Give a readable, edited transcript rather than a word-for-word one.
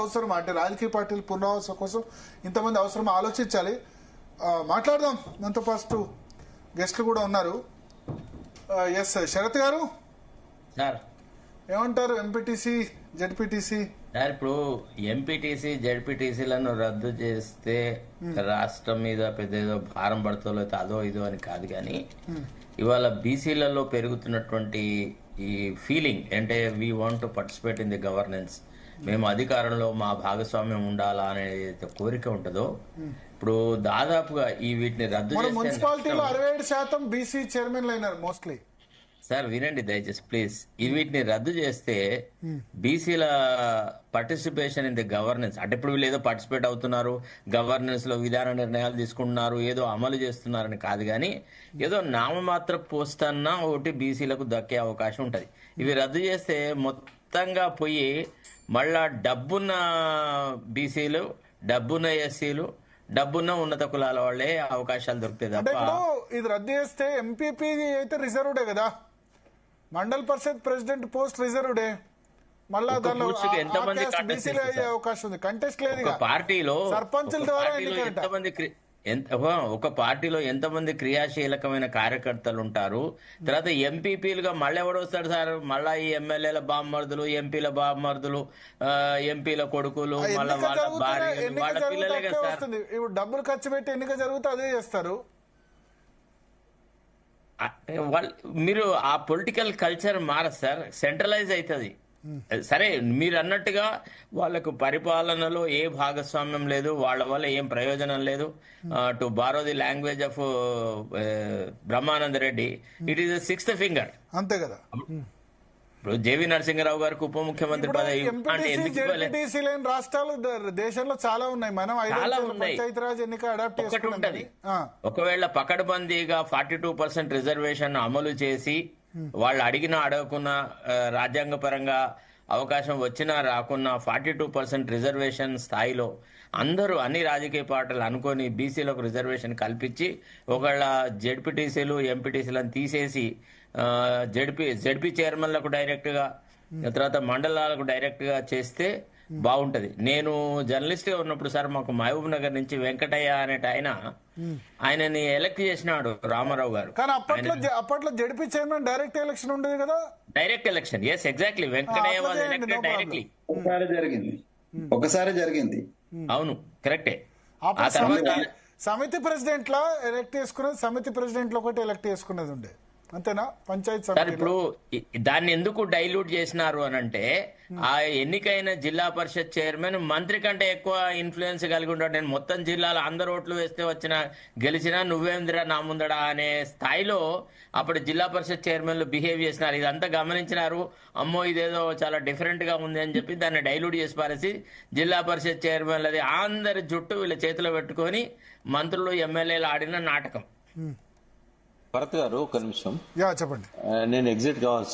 అవసరం అంటే రాజకీయ పార్టీల పునరావాసం కోసం ఇంతమంది అవసరం ఆలోచించాలి. మాట్లాడదాం. మనతో ఫస్ట్ గెస్ట్లు కూడా ఉన్నారు. ఎస్ శరత్ గారు సార్ ఏమంటారు? ఎంపీటీసీ జెడ్పీటీసీ సార్ ఇప్పుడు ఎంపీటీసీ జెడ్పీటీసీలను రద్దు చేస్తే రాష్ట్రం మీద పెద్ద ఏదో భారం పడుతుందో లేకపోతే అదో ఇదో అని కాదు, కానీ ఇవాళ బీసీలలో పెరుగుతున్నటువంటి ఈ ఫీలింగ్ అంటే we want to participate in the governance, మేము అధికారంలో మా భాగస్వామ్యం ఉండాలా అనే కోరిక ఉంటుందో ఇప్పుడు దాదాపుగా ఈ వీటిని రద్దు చేస్తే మున్సిపాలిటీలో 67% బీసీ చైర్మన్లు అయినారు మోస్ట్లీ. సార్ వినండి దయచేసి ప్లీజ్. వీటిని రద్దు చేస్తే బీసీల పార్టిసిపేషన్ ఇన్ ది గవర్నెన్స్ అంటే ఇప్పుడు వీళ్ళు ఏదో పార్టిసిపేట్ అవుతున్నారు, గవర్నెన్స్ లో విధాన నిర్ణయాలు తీసుకుంటున్నారు, ఏదో అమలు చేస్తున్నారని కాదు, కానీ ఏదో నామమాత్ర పోస్ట్ అన్నా ఒకటి బీసీలకు దక్కే అవకాశం ఉంటది. ఇవి రద్దు చేస్తే మొత్తంగా పోయి మళ్ళా డబ్బున్న బీసీలు, డబ్బున్న ఎస్సీలు, డబ్బున్న ఉన్నత కులాల వాళ్ళే అవకాశాలు దొరుకుతాయి తప్ప. ఇది రద్దు చేస్తే ఎంపీపీ అయితే రిజర్వ్డే కదా, మండల్ పరిషత్ ప్రెసిడెంట్ పోస్ట్ రిజర్వ్డే, మళ్ళా ఎంతమంది అవకాశం ఉంది, కంటెస్ట్ లేదు. పార్టీలో సర్పంచుల ద్వారా ఒక పార్టీలో ఎంతమంది క్రియాశీలకమైన కార్యకర్తలు ఉంటారు. తర్వాత ఎంపీపీలుగా మళ్ళీ ఎవడు వస్తాడు సార్? మళ్ళా ఈ ఎమ్మెల్యేల బామ్మర్దులు, ఎంపీల బామ్మర్దులు, ఎంపీల కొడుకులు, మళ్ళీ వాళ్ళ భార్య, వాళ్ళ పిల్లలే కదా సార్. ఇప్పుడు డబ్బులు ఖర్చు పెట్టి ఎన్నిక జరిగితే అదే చేస్తారు. మీరు ఆ పొలిటికల్ కల్చర్ మారదు సార్, సెంట్రలైజ్ అవుతుంది. సరే మీరు అన్నట్టుగా వాళ్ళకు పరిపాలనలో ఏ భాగస్వామ్యం లేదు, వాళ్ళ వల్ల ఏం ప్రయోజనం లేదు. To borrow the language of Brahmananda Reddy, it is the sixth finger. అంతే కదా. ఇప్పుడు జేవి నరసింహరావు గారికి ఉప ముఖ్యమంత్రి పదవి అంటే ఎందుకు? రాష్ట్రాలు దేశంలో చాలా ఉన్నాయి. మనం పంచాయతీరాజ్ ఎన్నిక అడాప్ట్ ఒకటి ఉంటది. ఒకవేళ పకడ్బందీగా 42% రిజర్వేషన్ అమలు చేసి వాళ్ళు అడిగినా అడగకున్నా, రాజ్యాంగ పరంగా అవకాశం వచ్చినా రాకున్నా 42% రిజర్వేషన్ స్థాయిలో అందరూ అన్ని రాజకీయ పార్టీలు అనుకొని బీసీలకు రిజర్వేషన్ కల్పించి ఒకళ్ళ జెడ్పీటీసీలు ఎంపీటీసీలను తీసేసి జెడ్పీ చైర్మన్లకు డైరెక్ట్ గా, తర్వాత మండలాలకు డైరెక్ట్ గా చేస్తే బాగుంటది. నేను జర్నలిస్ట్ గా ఉన్నప్పుడు సార్ మాకు మహబూబ్ నగర్ నుంచి వెంకటయ్య అనేట ఆయనని ఎలక్ట్ చేసినాడు రామారావు గారు. కానీ అప్పట్లో జెడ్పీ చైర్మన్ డైరెక్ట్ ఎలక్షన్ ఉండేది కదా. Direct election, yes exactly. Venkataiah was elected directly. ఒకసారి జరిగింది. అవును కరెక్టే. ఆ తర్వాత సమితి ప్రెసిడెంట్ లా ఎలక్ట్ చేసుకున్నది, సమితి ప్రెసిడెంట్ లో ఒకటి ఎలక్ట్ చేసుకున్నది ఉండే, అంతేనా? పంచాయత్ సార్ ఇప్పుడు దాన్ని ఎందుకు డైల్యూట్ చేసినారు అని అంటే, ఆ ఎన్నికైన జిల్లా పరిషత్ చైర్మన్ మంత్రి కంటే ఎక్కువ ఇన్ఫ్లుయెన్స్ కలిగి ఉంటాడు. నేను మొత్తం జిల్లాలో అందరు ఓట్లు వేస్తే గెలిచినా నువ్వేందిరా నా ముందడా అనే స్థాయిలో అప్పుడు జిల్లా పరిషత్ చైర్మన్లు బిహేవ్ చేసినారు. ఇదంతా గమనించినారు. అమ్మో ఇదేదో చాలా డిఫరెంట్ గా ఉంది అని చెప్పి దాన్ని డైల్యూట్ చేసి పారేసి జిల్లా పరిషత్ చైర్మన్లది అందరి జుట్టు వీళ్ళ చేతిలో పెట్టుకొని మంత్రులు ఎమ్మెల్యేలు ఆడిన నాటకం. భరత్ గారు ఒక నిమిషం చెప్పండి. నేను ఎగ్జిట్ కావాల్సి